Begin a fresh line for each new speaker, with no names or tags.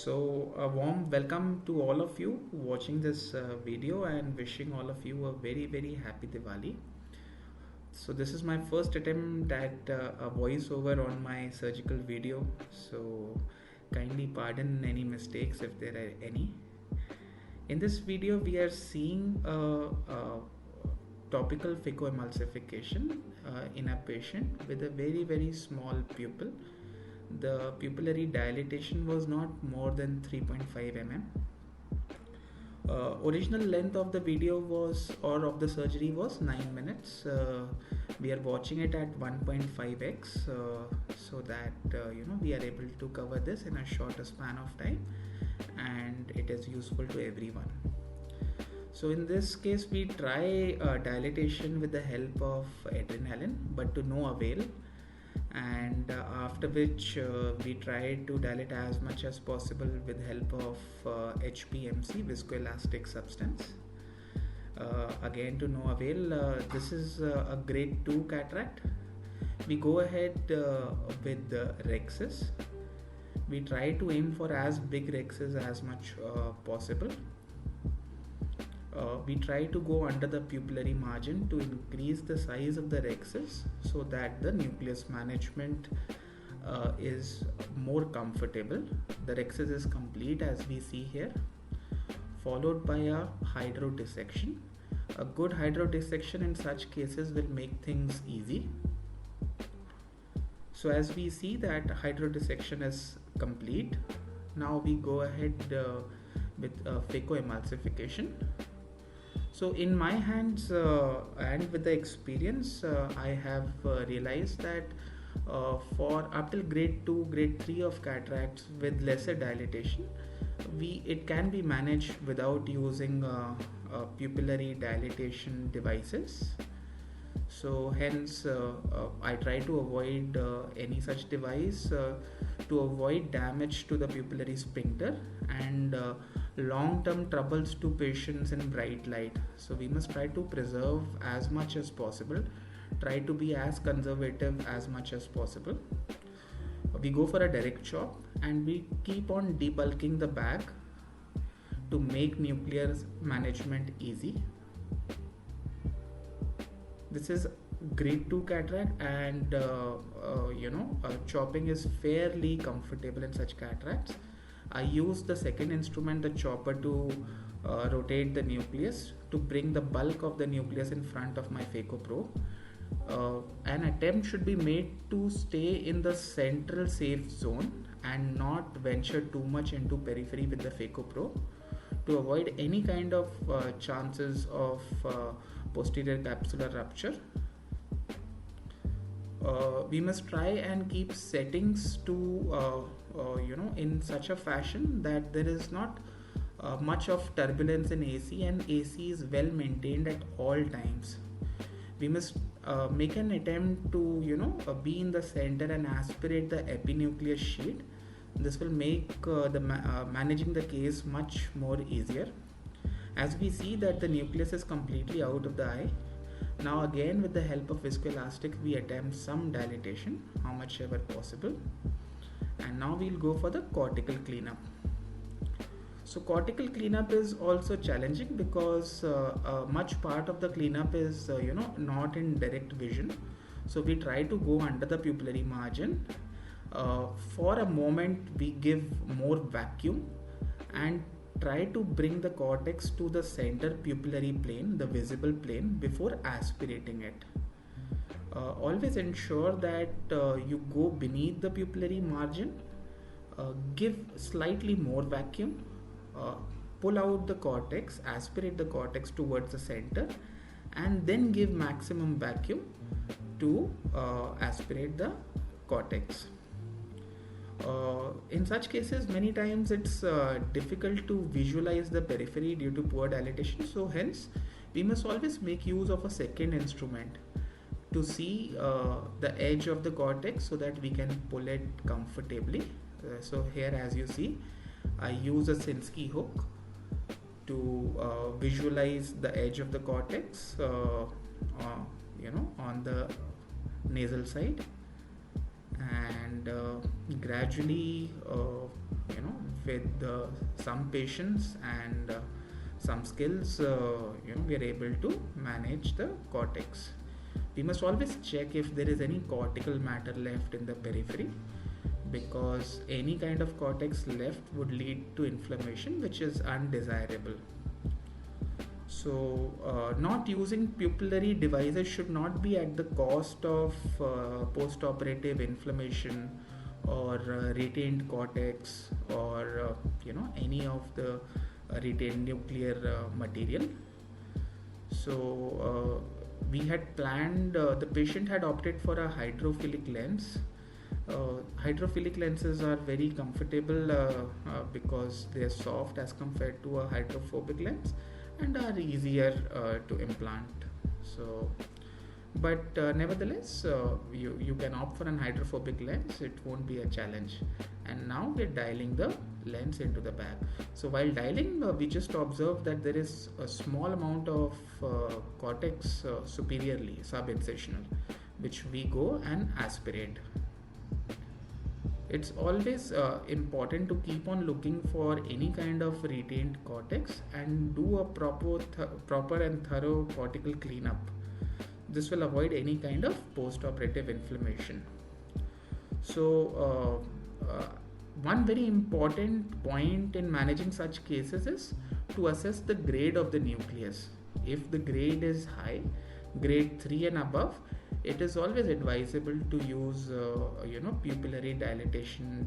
So a warm welcome to all of you watching this video and wishing all of you a very happy Diwali. So this is my first attempt at a voiceover on my surgical video. So kindly pardon any mistakes if there are any. In this video we are seeing a topical phacoemulsification in a patient with a very small pupil. The pupillary dilatation was not more than 3.5 mm. Original length of the video was or of the surgery was 9 minutes. We are watching it at 1.5x so that we are able to cover this in a shorter span of time and it is useful to everyone. So in this case we try dilatation with the help of adrenaline but to no avail, and after which we try to dilate as much as possible with help of HPMC, viscoelastic substance. Again to no avail. This is a grade 2 cataract. We go ahead with the rhexis. We try to aim for as big rhexis as much possible. We try to go under the pupillary margin to increase the size of the rhexis so that the nucleus management is more comfortable. The rhexis is complete as we see here, followed by a hydrodissection. A good hydrodissection in such cases will make things easy. So as we see that hydrodissection is complete, now we go ahead with phacoemulsification. So in my hands and with the experience, I have realized that for up till grade 2, grade 3 of cataracts with lesser dilatation, it can be managed without using pupillary dilatation devices. So hence I try to avoid any such device to avoid damage to the pupillary sphincter and long-term troubles to patients in bright light. So we must try to preserve as much as possible, try to be as conservative as much as possible. We go for a direct chop and we keep on debulking the bag to make nuclear management easy. This is grade 2 cataract and chopping is fairly comfortable in such cataracts. I use the second instrument, the chopper, to rotate the nucleus to bring the bulk of the nucleus in front of my phacoprobe. An attempt should be made to stay in the central safe zone and not venture too much into periphery with the phacoprobe to avoid any kind of chances of posterior capsular rupture. We must try and keep settings to in such a fashion that there is not much of turbulence in AC and AC is well maintained at all times. We must make an attempt to be in the center and aspirate the epinucleus sheet. This will make managing the case much more easier. As we see that the nucleus is completely out of the eye. Now again with the help of viscoelastic we attempt some dilatation, how much ever possible. And now we'll go for the cortical cleanup. So cortical cleanup is also challenging because much part of the cleanup is not in direct vision. So we try to go under the pupillary margin. For a moment we give more vacuum and try to bring the cortex to the center pupillary plane, the visible plane, before aspirating it. Always ensure that you go beneath the pupillary margin, give slightly more vacuum, pull out the cortex, aspirate the cortex towards the center, and then give maximum vacuum to aspirate the cortex. In such cases many times it's difficult to visualize the periphery due to poor dilatation, so hence we must always make use of a second instrument to see the edge of the cortex so that we can pull it comfortably. So here as you see I use a Sinskey hook to visualize the edge of the cortex on the nasal side, and gradually with some patience and some skills, we are able to manage the cortex. We must always check if there is any cortical matter left in the periphery, because any kind of cortex left would lead to inflammation, which is undesirable. So, not using pupillary devices should not be at the cost of post-operative inflammation or retained cortex, or any of the retained nuclear material. So, we had planned, the patient had opted for a hydrophilic lens. Hydrophilic lenses are very comfortable because they are soft as compared to a hydrophobic lens, and are easier to implant. So, but nevertheless, you can opt for an hydrophobic lens, it won't be a challenge. And now we're dialing the lens into the bag. So while dialing, we just observe that there is a small amount of cortex superiorly, subincisional, which we go and aspirate. It's always important to keep on looking for any kind of retained cortex and do a proper and thorough cortical cleanup. This will avoid any kind of post-operative inflammation. So, one very important point in managing such cases is to assess the grade of the nucleus. If the grade is high, grade 3 and above, it is always advisable to use pupillary dilatation